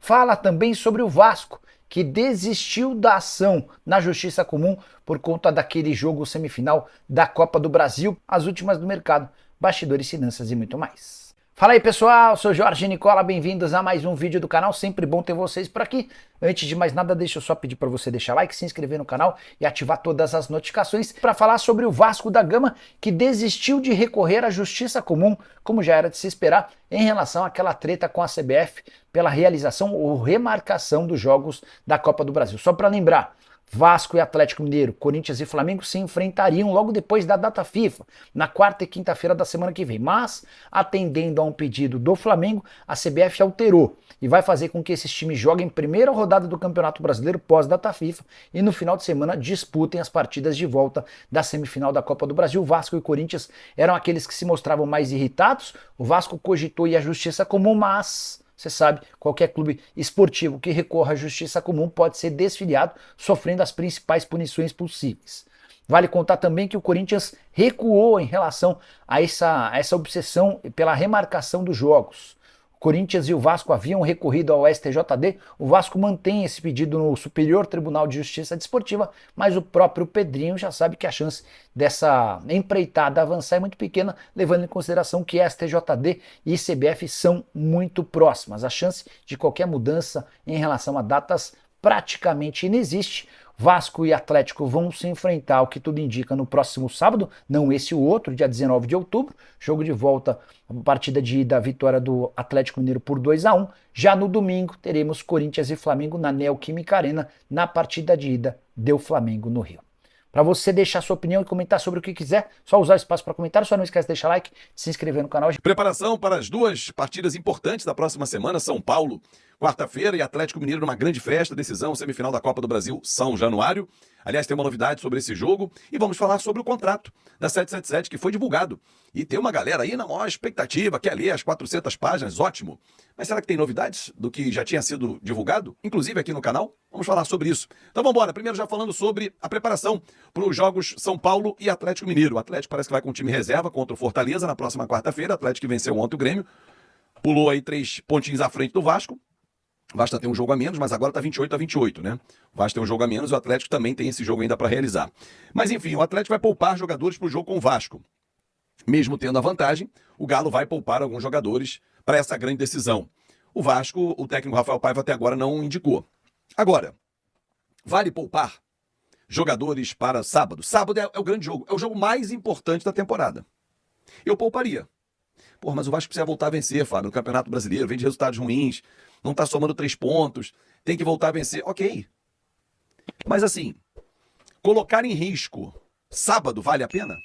Fala também sobre o Vasco, que desistiu da ação na Justiça Comum por conta daquele jogo semifinal da Copa do Brasil, as últimas do mercado, bastidores, finanças e muito mais. Fala aí pessoal, sou Jorge Nicola, bem-vindos a mais um vídeo do canal, sempre bom ter vocês por aqui. Antes de mais nada, deixa eu só pedir para você deixar like, se inscrever no canal e ativar todas as notificações para falar sobre o Vasco da Gama, que desistiu de recorrer à Justiça Comum, como já era de se esperar, em relação àquela treta com a CBF pela realização ou remarcação dos jogos da Copa do Brasil. Só para lembrar, Vasco e Atlético Mineiro, Corinthians e Flamengo se enfrentariam logo depois da data FIFA, na quarta e quinta-feira da semana que vem. Mas, atendendo a um pedido do Flamengo, a CBF alterou e vai fazer com que esses times joguem primeira rodada do Campeonato Brasileiro pós-data FIFA e no final de semana disputem as partidas de volta da semifinal da Copa do Brasil. Vasco e Corinthians eram aqueles que se mostravam mais irritados. O Vasco cogitou ir à Justiça Comum, mas você sabe, qualquer clube esportivo que recorra à Justiça Comum pode ser desfiliado, sofrendo as principais punições possíveis. Vale contar também que o Corinthians recuou em relação a essa obsessão pela remarcação dos jogos. O Corinthians e o Vasco haviam recorrido ao STJD, o Vasco mantém esse pedido no Superior Tribunal de Justiça Desportiva, mas o próprio Pedrinho já sabe que a chance dessa empreitada avançar é muito pequena, levando em consideração que STJD e CBF são muito próximas. A chance de qualquer mudança em relação a datas praticamente inexiste. Vasco e Atlético vão se enfrentar, o que tudo indica, no próximo sábado, não esse o outro, dia 19 de outubro, jogo de volta, partida de ida, vitória do Atlético Mineiro por 2-1. Já no domingo teremos Corinthians e Flamengo na Neoquímica Arena, na partida de ida do Flamengo no Rio. Para você deixar sua opinião e comentar sobre o que quiser, só usar o espaço para comentário, só não esquece de deixar like, se inscrever no canal. Preparação para as duas partidas importantes da próxima semana, São Paulo, quarta-feira, e Atlético Mineiro numa grande festa, decisão, semifinal da Copa do Brasil, São Januário. Aliás, tem uma novidade sobre esse jogo e vamos falar sobre o contrato da 777 que foi divulgado. E tem uma galera aí na maior expectativa, quer ler as 400 páginas, ótimo. Mas será que tem novidades do que já tinha sido divulgado, inclusive aqui no canal? Vamos falar sobre isso. Então vamos embora, primeiro já falando sobre a preparação para os jogos São Paulo e Atlético Mineiro. O Atlético parece que vai com o time reserva contra o Fortaleza na próxima quarta-feira. O Atlético que venceu ontem o Grêmio, pulou aí 3 pontinhos à frente do Vasco. O Vasco tem um jogo a menos, mas agora está 28-28, né? O Vasco tem um jogo a menos e o Atlético também tem esse jogo ainda para realizar. Mas enfim, o Atlético vai poupar jogadores para o jogo com o Vasco. Mesmo tendo a vantagem, o Galo vai poupar alguns jogadores para essa grande decisão. O Vasco, o técnico Rafael Paiva até agora não indicou. Agora, vale poupar jogadores para sábado? Sábado é o grande jogo, é o jogo mais importante da temporada. Eu pouparia. Pô, mas o Vasco precisa voltar a vencer, Fábio, no Campeonato Brasileiro, vem de resultados ruins, não está somando 3 pontos, tem que voltar a vencer. Ok. Mas assim, colocar em risco sábado vale a pena?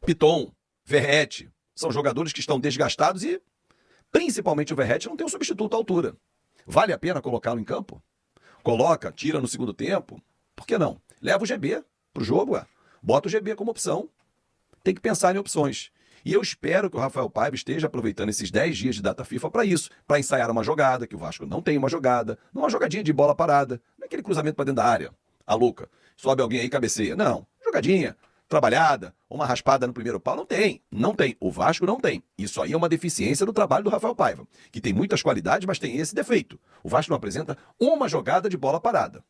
Piton, Verratti, são jogadores que estão desgastados e, principalmente o Verratti, não tem um substituto à altura. Vale a pena colocá-lo em campo? Coloca, tira no segundo tempo? Por que não? Leva o GB pro jogo, bota o GB como opção. Tem que pensar em opções. E eu espero que o Rafael Paiva esteja aproveitando esses 10 dias de data FIFA para isso, para ensaiar uma jogada, que o Vasco não tem uma jogada, uma jogadinha de bola parada, não é aquele cruzamento para dentro da área, a louca, sobe alguém aí e cabeceia. Não, jogadinha, trabalhada, uma raspada no primeiro pau, não tem. O Vasco não tem. Isso aí é uma deficiência do trabalho do Rafael Paiva, que tem muitas qualidades, mas tem esse defeito. O Vasco não apresenta uma jogada de bola parada.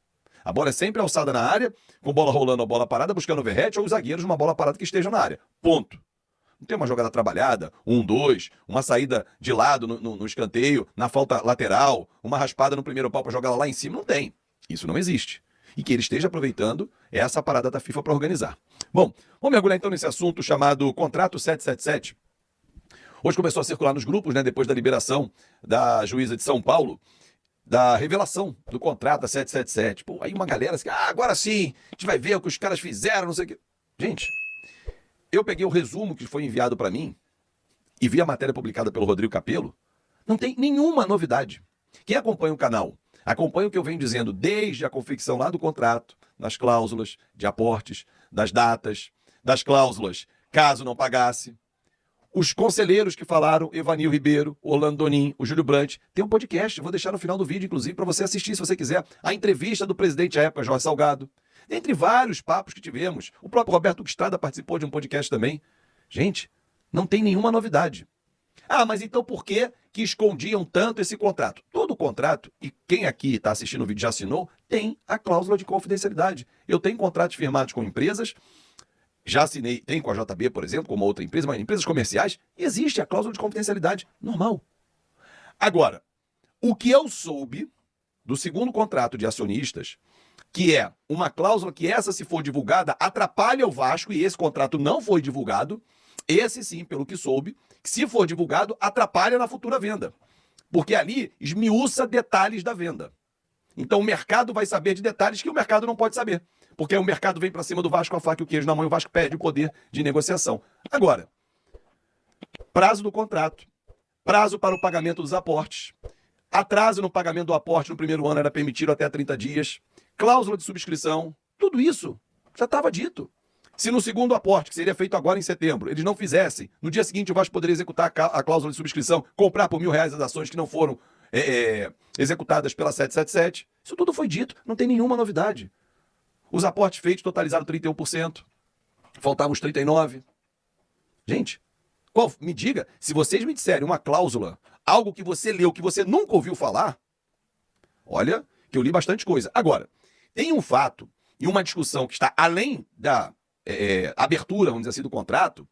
A bola é sempre alçada na área, com bola rolando a bola parada, buscando o Verratti ou os zagueiros numa bola parada que esteja na área. Ponto. Não tem uma jogada trabalhada, 1-2, uma saída de lado no escanteio, na falta lateral, uma raspada no primeiro pau para jogar lá em cima. Não tem. Isso não existe. E que ele esteja aproveitando essa parada da FIFA para organizar. Bom, vamos mergulhar então nesse assunto chamado Contrato 777. Hoje começou a circular nos grupos, né, depois da liberação da juíza de São Paulo, da revelação do contrato da 777. Pô, aí uma galera assim, agora sim, a gente vai ver o que os caras fizeram, não sei o quê. Gente, eu peguei o resumo que foi enviado para mim e vi a matéria publicada pelo Rodrigo Capello. Não tem nenhuma novidade. Quem acompanha o canal, acompanha o que eu venho dizendo desde a confecção lá do contrato, das cláusulas de aportes, das datas, das cláusulas, caso não pagasse. Os conselheiros que falaram, Evanil Ribeiro, Orlando Donin, o Júlio Brandt, tem um podcast, vou deixar no final do vídeo, inclusive, para você assistir, se você quiser, a entrevista do presidente à época, Jorge Salgado. Entre vários papos que tivemos, o próprio Roberto Estrada participou de um podcast também. Gente, não tem nenhuma novidade. Ah, mas então por que que escondiam tanto esse contrato? Todo contrato, e quem aqui está assistindo o vídeo já assinou, tem a cláusula de confidencialidade. Eu tenho contratos firmados com empresas, já assinei, tem com a JB, por exemplo, com uma outra empresa, mas empresas comerciais, existe a cláusula de confidencialidade normal. Agora, o que eu soube do segundo contrato de acionistas, que é uma cláusula que essa, se for divulgada, atrapalha o Vasco, e esse contrato não foi divulgado, esse sim, pelo que soube, que se for divulgado, atrapalha na futura venda. Porque ali esmiuça detalhes da venda. Então o mercado vai saber de detalhes que o mercado não pode saber. Porque aí o mercado vem para cima do Vasco com a faca e o queijo na mão e o Vasco perde o poder de negociação. Agora, prazo do contrato, prazo para o pagamento dos aportes, atraso no pagamento do aporte no primeiro ano era permitido até 30 dias, cláusula de subscrição, tudo isso já estava dito. Se no segundo aporte, que seria feito agora em setembro, eles não fizessem, no dia seguinte o Vasco poderia executar a cláusula de subscrição, comprar por R$ 1.000 as ações que não foram executadas pela 777. Isso tudo foi dito, não tem nenhuma novidade. Os aportes feitos totalizaram 31%, faltavam os 39%. Gente, me diga, se vocês me disserem uma cláusula, algo que você leu, que você nunca ouviu falar, olha, que eu li bastante coisa. Agora, tem um fato e uma discussão que está além da abertura, vamos dizer assim, do contrato,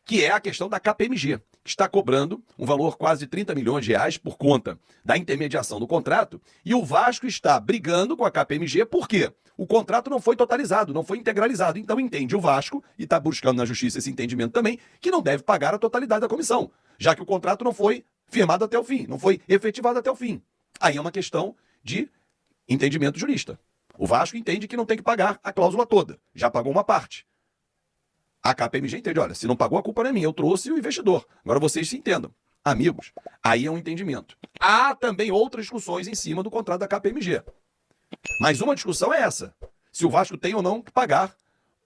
que é a questão da KPMG, que está cobrando um valor quase de 30 milhões de reais por conta da intermediação do contrato, e o Vasco está brigando com a KPMG porque o contrato não foi totalizado, não foi integralizado. Então entende o Vasco, e está buscando na justiça esse entendimento também, que não deve pagar a totalidade da comissão, já que o contrato não foi firmado até o fim, não foi efetivado até o fim. Aí é uma questão de entendimento jurista. O Vasco entende que não tem que pagar a cláusula toda, já pagou uma parte. A KPMG entende, olha, se não pagou, a culpa não é minha, eu trouxe o investidor. Agora vocês se entendam. Amigos, aí é um entendimento. Há também outras discussões em cima do contrato da KPMG. Mas uma discussão é essa, se o Vasco tem ou não que pagar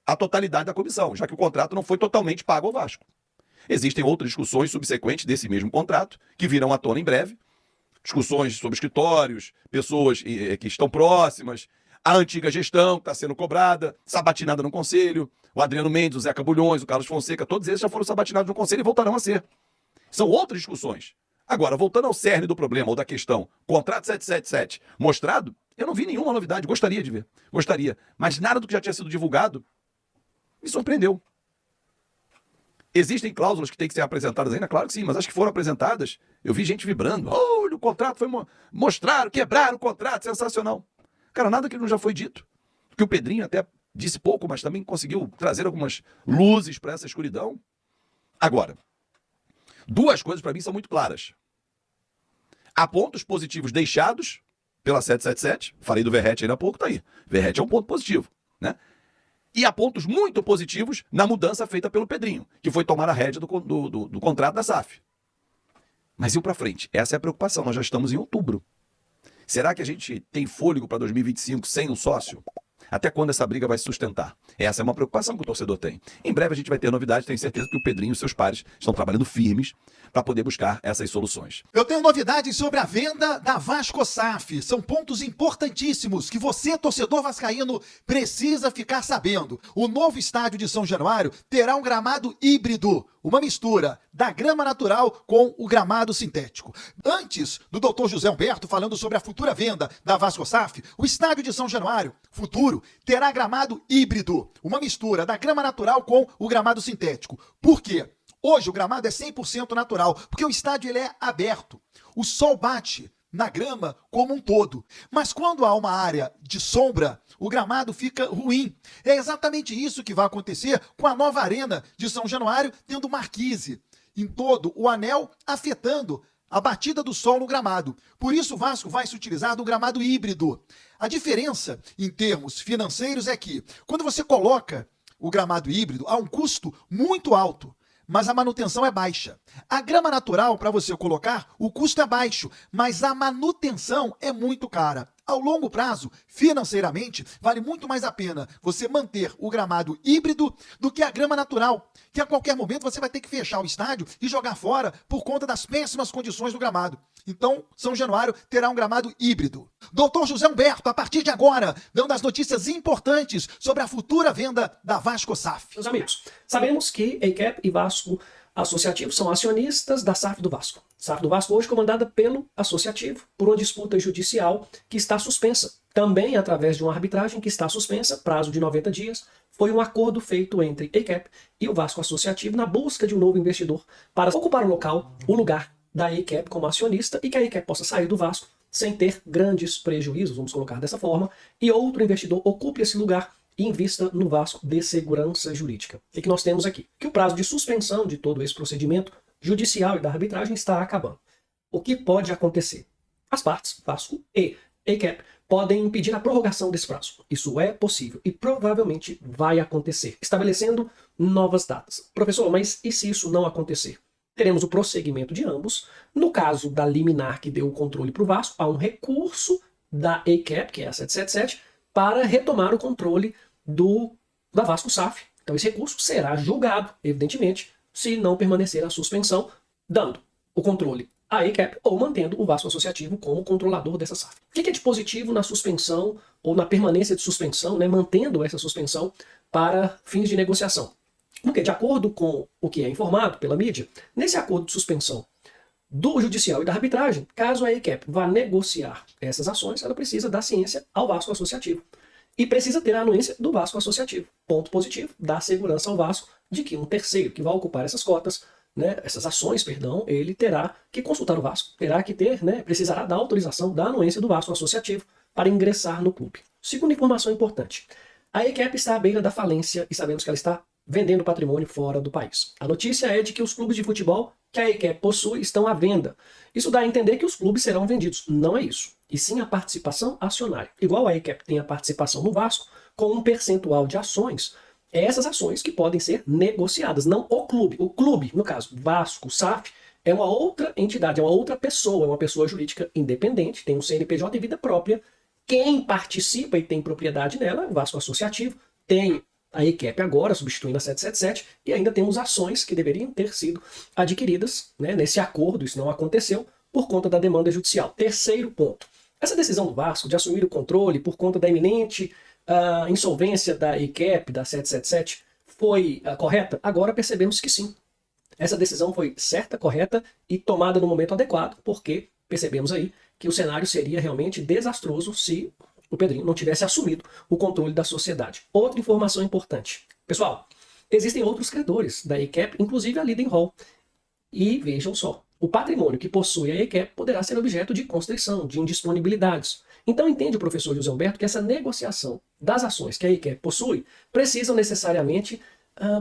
a totalidade da comissão, já que o contrato não foi totalmente pago ao Vasco. Existem outras discussões subsequentes desse mesmo contrato, que virão à tona em breve. Discussões sobre escritórios, pessoas que estão próximas, a antiga gestão que está sendo cobrada, sabatinada no Conselho, o Adriano Mendes, o Zeca Bulhões, o Carlos Fonseca, todos eles já foram sabatinados no Conselho e voltarão a ser. São outras discussões. Agora, voltando ao cerne do problema ou da questão, contrato 777 mostrado, eu não vi nenhuma novidade, gostaria de ver, gostaria, mas nada do que já tinha sido divulgado me surpreendeu. Existem cláusulas que têm que ser apresentadas ainda? Claro que sim, mas as que foram apresentadas, eu vi gente vibrando. Olha, o contrato foi mostraram, quebraram o contrato, sensacional. Cara, nada que não já foi dito. Que o Pedrinho até disse pouco, mas também conseguiu trazer algumas luzes para essa escuridão. Agora, duas coisas para mim são muito claras. Há pontos positivos deixados pela 777, falei do Verrete ainda há pouco, tá aí. Verrete é um ponto positivo, né? E há pontos muito positivos na mudança feita pelo Pedrinho, que foi tomar a rédea do contrato da SAF. Mas e o para frente? Essa é a preocupação, nós já estamos em outubro. Será que a gente tem fôlego para 2025 sem um sócio? Até quando essa briga vai se sustentar? Essa é uma preocupação que o torcedor tem. Em breve a gente vai ter novidades, tenho certeza que o Pedrinho e seus pares estão trabalhando firmes para poder buscar essas soluções. Eu tenho novidades sobre a venda da Vasco SAF. São pontos importantíssimos que você, torcedor vascaíno, precisa ficar sabendo. O novo estádio de São Januário terá um gramado híbrido, uma mistura da grama natural com o gramado sintético. Antes do Dr. José Humberto falando sobre a futura venda da Vasco SAF, o estádio de São Januário, futuro, terá gramado híbrido, uma mistura da grama natural com o gramado sintético. Por quê? Hoje o gramado é 100% natural, porque o estádio ele é aberto. O sol bate na grama como um todo. Mas quando há uma área de sombra, o gramado fica ruim. É exatamente isso que vai acontecer com a nova arena de São Januário, tendo marquise em todo o anel, afetando a batida do sol no gramado. Por isso o Vasco vai se utilizar do gramado híbrido. A diferença em termos financeiros é que, quando você coloca o gramado híbrido, há um custo muito alto, mas a manutenção é baixa. A grama natural, para você colocar, o custo é baixo, mas a manutenção é muito cara. Ao longo prazo, financeiramente, vale muito mais a pena você manter o gramado híbrido do que a grama natural, que a qualquer momento você vai ter que fechar o estádio e jogar fora por conta das péssimas condições do gramado. Então, São Januário terá um gramado híbrido. Dr. José Humberto, a partir de agora, dando as notícias importantes sobre a futura venda da Vasco SAF. Meus amigos, sabemos que ECAP e Vasco associativos são acionistas da SAF do Vasco. SAF do Vasco hoje comandada pelo associativo por uma disputa judicial que está suspensa. Também através de uma arbitragem que está suspensa, prazo de 90 dias, foi um acordo feito entre a ACAP e o Vasco Associativo na busca de um novo investidor para ocupar o lugar da ACAP como acionista e que a ACAP possa sair do Vasco sem ter grandes prejuízos, vamos colocar dessa forma, e outro investidor ocupe esse lugar e invista no Vasco de segurança jurídica. O que nós temos aqui? Que o prazo de suspensão de todo esse procedimento judicial e da arbitragem está acabando. O que pode acontecer? As partes, Vasco e ACAP, podem pedir a prorrogação desse prazo. Isso é possível e provavelmente vai acontecer, estabelecendo novas datas. Professor, mas e se isso não acontecer? Teremos o prosseguimento de ambos. No caso da liminar que deu o controle para o Vasco, há um recurso da ACAP, que é a 777, para retomar o controle da Vasco SAF. Então esse recurso será julgado, evidentemente, se não permanecer a suspensão, dando o controle à ACAP ou mantendo o Vasco Associativo como controlador dessa SAF. O que é de positivo na suspensão ou na permanência de suspensão, né, mantendo essa suspensão para fins de negociação? Porque, de acordo com o que é informado pela mídia, nesse acordo de suspensão do judicial e da arbitragem, caso a ACAP vá negociar essas ações, ela precisa dar ciência ao Vasco Associativo. E precisa ter a anuência do Vasco Associativo. Ponto positivo, dá segurança ao Vasco de que um terceiro que vai ocupar essas cotas, né, essas ações, perdão, ele terá que consultar o Vasco, terá que ter, né, precisará da autorização, da anuência do Vasco Associativo para ingressar no clube. Segunda informação importante, a ACAP está à beira da falência e sabemos que ela está vendendo patrimônio fora do país. A notícia é de que os clubes de futebol que a ACAP possui estão à venda. Isso dá a entender que os clubes serão vendidos. Não é isso. E sim a participação acionária. Igual a ACAP tem a participação no Vasco, com um percentual de ações, é essas ações que podem ser negociadas, não o clube. O clube, no caso, Vasco, SAF, é uma outra entidade, é uma outra pessoa, é uma pessoa jurídica independente, tem um CNPJ e vida própria. Quem participa e tem propriedade nela é o Vasco Associativo, tem a ACAP agora, substituindo a 777, e ainda temos ações que deveriam ter sido adquiridas, né, nesse acordo, isso não aconteceu, por conta da demanda judicial. Terceiro ponto, essa decisão do Vasco de assumir o controle por conta da iminente insolvência da ACAP, da 777, foi correta? Agora percebemos que sim. Essa decisão foi certa, correta e tomada no momento adequado, porque percebemos aí que o cenário seria realmente desastroso se o Pedrinho não tivesse assumido o controle da sociedade. Outra informação importante. Pessoal, existem outros credores da ACAP, inclusive a Lidenhall. E vejam só, o patrimônio que possui a ACAP poderá ser objeto de constrição, de indisponibilidades. Então entende o professor José Humberto que essa negociação das ações que a ACAP possui precisam necessariamente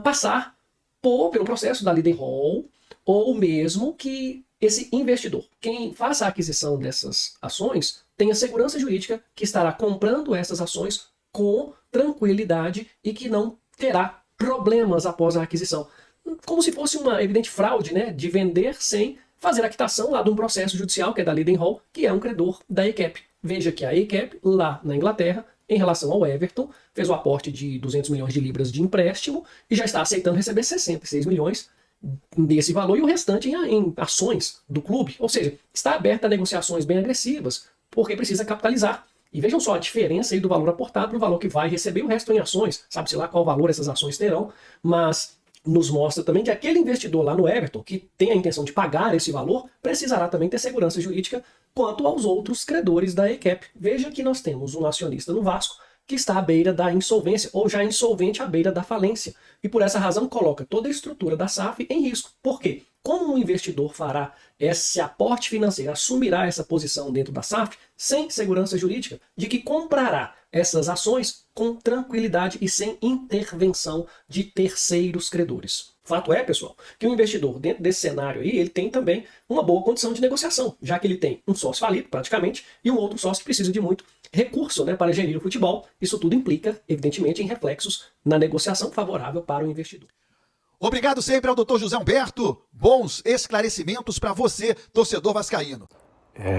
passar pelo processo da Lidenhall, ou mesmo que esse investidor, quem faça a aquisição dessas ações, tenha segurança jurídica que estará comprando essas ações com tranquilidade e que não terá problemas após a aquisição. Como se fosse uma evidente fraude, né, de vender sem fazer a quitação lá de um processo judicial, que é da Lidenhall, que é um credor da ACAP. Veja que a ACAP, lá na Inglaterra, em relação ao Everton, fez o aporte de 200 milhões de libras de empréstimo e já está aceitando receber 66 milhões desse valor e o restante em ações do clube. Ou seja, está aberta a negociações bem agressivas, porque precisa capitalizar. E vejam só a diferença aí do valor aportado para o valor que vai receber, o resto em ações. Sabe-se lá qual valor essas ações terão, mas nos mostra também que aquele investidor lá no Everton, que tem a intenção de pagar esse valor, precisará também ter segurança jurídica quanto aos outros credores da ACAP. Veja que nós temos um acionista no Vasco que está à beira da insolvência, ou já insolvente à beira da falência. E por essa razão coloca toda a estrutura da SAF em risco. Por quê? Como um investidor fará esse aporte financeiro, assumirá essa posição dentro da SAF sem segurança jurídica de que comprará essas ações com tranquilidade e sem intervenção de terceiros credores. Fato é, pessoal, que o investidor dentro desse cenário aí, ele tem também uma boa condição de negociação, já que ele tem um sócio falido, praticamente, e um outro sócio que precisa de muito recurso, né, para gerir o futebol. Isso tudo implica, evidentemente, em reflexos na negociação favorável para o investidor. Obrigado sempre ao Dr. José Humberto. Bons esclarecimentos para você, torcedor vascaíno.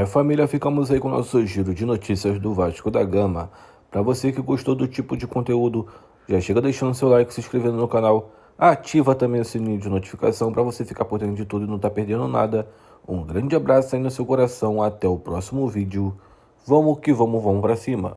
Família, ficamos aí com o nosso giro de notícias do Vasco da Gama. Para você que gostou do tipo de conteúdo, já chega deixando seu like, se inscrevendo no canal, ativa também o sininho de notificação para você ficar por dentro de tudo e não estar perdendo nada. Um grande abraço aí no seu coração, até o próximo vídeo. Vamos que vamos, vamos para cima.